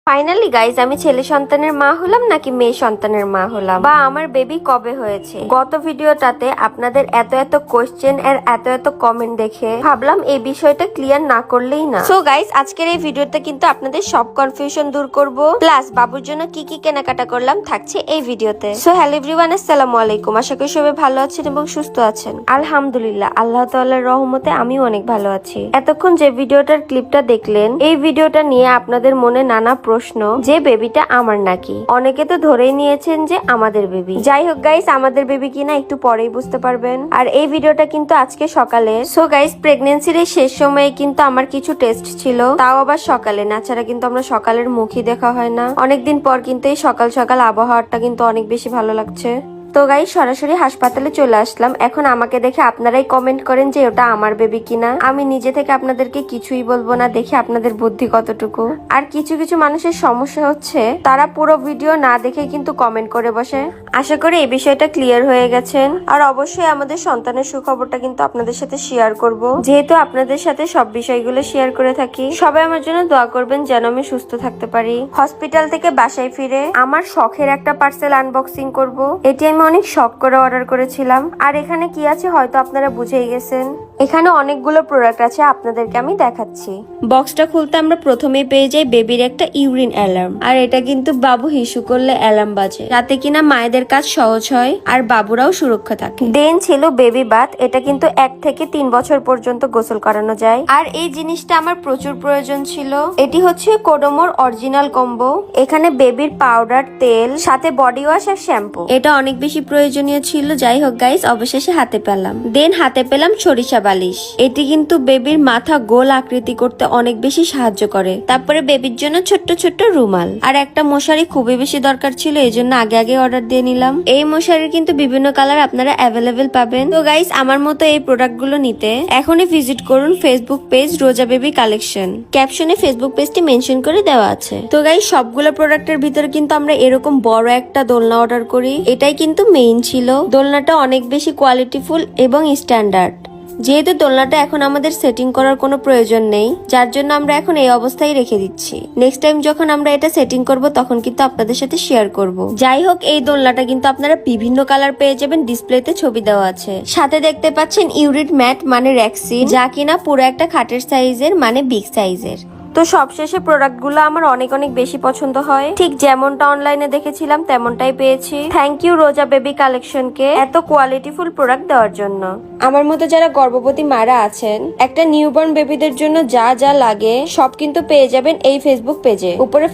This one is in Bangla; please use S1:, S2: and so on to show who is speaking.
S1: ফাইনালি গাইজ আমি ছেলে সন্তানের মা হলাম নাকি মেয়ে সন্তানের মা হলাম, বা আমার বেবি কবে হয়েছে। গত ভিডিওটাতে আপনাদের এত এত কোয়েশ্চেন আর এত এত কমেন্ট দেখে ভাবলাম এই বিষয়টা ক্লিয়ার না করলেই না। সো গাইজ আজকের এই ভিডিওতে কিন্তু আপনাদের সব কনফিউশন দূর করব, প্লাস বাবুর জন্য কি কি কেনাকাটা করলাম থাকছে এই ভিডিওতে। সো হ্যালো এভরিওয়ান, আসসালামু আলাইকুম। আশা করি সবাই ভালো আছেন এবং সুস্থ আছেন। আলহামদুলিল্লাহ, আল্লাহ তাআলার রহমতে আমিও অনেক ভালো আছি। এতক্ষণ যে ভিডিওটার ক্লিপটা দেখলেন, এই ভিডিওটা নিয়ে আপনাদের মনে নানা প্রশ্ন যে বেবিটা আমার নাকি। অনেকে তো ধরেই নিয়েছেন যে আমাদের বেবি। যাই হোক গাইস, আমাদের বেবি কিনা একটু পরেই বুঝতে পারবেন। আর এই ভিডিওটা কিন্তু আজকে সকালে। সো গাইস, প্রেগন্যান্সির এই শেষ সময়ে কিন্তু আমার কিছু টেস্ট ছিল, তাও আবার সকালে। না ছাড়া কিন্তু আমরা সকালের মুখই দেখা হয় না। অনেকদিন পর কিন্তু এই সকাল সকাল আবহাওয়াটা কিন্তু অনেক বেশি ভালো লাগছে। তো গাইস, সরাসরি হাসপাতালে চলে আসলাম। এখন আমাকে দেখে আপনারাই কমেন্ট করেন যে ওটা আমার বেবি কিনা। আমি নিজে থেকে আপনাদেরকে কিছুই বলবো না, দেখে আপনাদের বুদ্ধি কতটুকু। আর কিছু কিছু মানুষের সমস্যা হচ্ছে তারা পুরো ভিডিও না দেখে কিন্তু কমেন্ট করে বসে। আশা করি এই বিষয়টা ক্লিয়ার হয়ে গেছেন। আর অবশ্যই আমাদের সন্তানের সুখবরটা কিন্তু আপনাদের সাথে শেয়ার করব, যেহেতু আপনাদের সাথে সব বিষয়গুলো শেয়ার করে থাকি। সবাই আমার জন্য দোয়া করবেন যেন আমি সুস্থ থাকতে পারি। হসপিটাল থেকে বাসায় ফিরে আমার শখের একটা পার্সেল আনবক্সিং করব। এটি আমি অনেক শখ করে অর্ডার করেছিলাম। আর এখানে কি আছে হয়তো আপনারা বুঝেই গেছেন। এখানে অনেকগুলো প্রোডাক্ট আছে, আপনাদেরকে আমি দেখাচ্ছি। বক্সটা খুলতে আমরা প্রথমেই পেয়ে যাই বেবির একটা ইউরিন অ্যালার্ম। আর এটা কিন্তু বাবু হিসু করলে অ্যালার্ম বাজে, যাতে কিনা মায়েদের কাজ সহজ হয় আর বাবুরাও সুরক্ষা থাকে। দেন ছিল বেবি বাথ। এটা কিন্তু 1 থেকে 3 বছর পর্যন্ত গোসল করানো যায়। আর এই জিনিসটা আমার প্রচুর প্রয়োজন ছিল। এটি হচ্ছে কোডোমোর অরিজিনাল কম্বো। এখানে বেবির পাউডার, তেল, সাথে বডি ওয়াশ আর শ্যাম্পু। এটা অনেক বেশি প্রয়োজনীয় ছিল। যাই হোক গাইস, অবশেষে হাতে পেলাম। দেন হাতে পেলাম সরিষা বালিশ। এটি কিন্তু বেবির মাথা গোল আকৃতি করতে অনেক বেশি সাহায্য করে। তারপরে বেবির জন্য ছোট্ট ছোট্ট রুমাল আর একটা মশারি খুবই বেশি দরকার ছিল, এই জন্য আগে আগে অর্ডার দিয়ে নিলাম। এই মশারির কিন্তু বিভিন্ন কালার আপনারা অ্যাভেলেবেল পাবেন। তো গাইস, আমার মতো এই প্রোডাক্ট গুলো নিতে এখনই ভিজিট করুন ফেসবুক পেজ রোজা বেবি কালেকশন। ক্যাপশনে ফেসবুক পেজটি মেনশন করে দেওয়া আছে। তো গাইস, সবগুলো প্রোডাক্টের ভিতরে কিন্তু আমরা এরকম বড় একটা দোলনা অর্ডার করি। এটাই কিন্তু মেইন ছিল। দোলনাটা অনেক বেশি কোয়ালিটিফুল এবং স্ট্যান্ডার্ড। যেহেতু দোলনাটা এখন আমাদের সেটিং করার কোনো প্রয়োজন নেই, যার জন্য আমরা এখন এই অবস্থায় রেখে দিচ্ছি। নেক্সট টাইম যখন আমরা এটা সেটিং করব তখন কিন্তু আপনাদের সাথে শেয়ার করব। যাই হোক, এই দোলনাটা কিন্তু আপনারা বিভিন্ন কালার পেয়ে যাবেন, ডিসপ্লেতে ছবি দেওয়া আছে। সাথে দেখতে পাচ্ছেন ইউরিড ম্যাট মানে র্যাক্সিন, যা কিনা পুরো একটা খাটের সাইজের মানে বিগ সাইজের। তো সবশেষে প্রোডাক্টগুলো আমার অনেক অনেক বেশি পছন্দ হয়। ঠিক যেমনটা অনলাইনে দেখেছিলাম তেমনটাই পেয়েছি। থ্যাংক ইউ রোজা বেবি কালেকশনকে এত কোয়ালিটিফুল প্রোডাক্ট দেওয়ার জন্য। আমার মতো যারা গর্ভবতী মারা আছেন, একটা নিউবর্ন বেবিদের জন্য যা যা লাগে সব কিন্তু পেয়ে যাবেন এই ফেসবুক পেজে। উপরে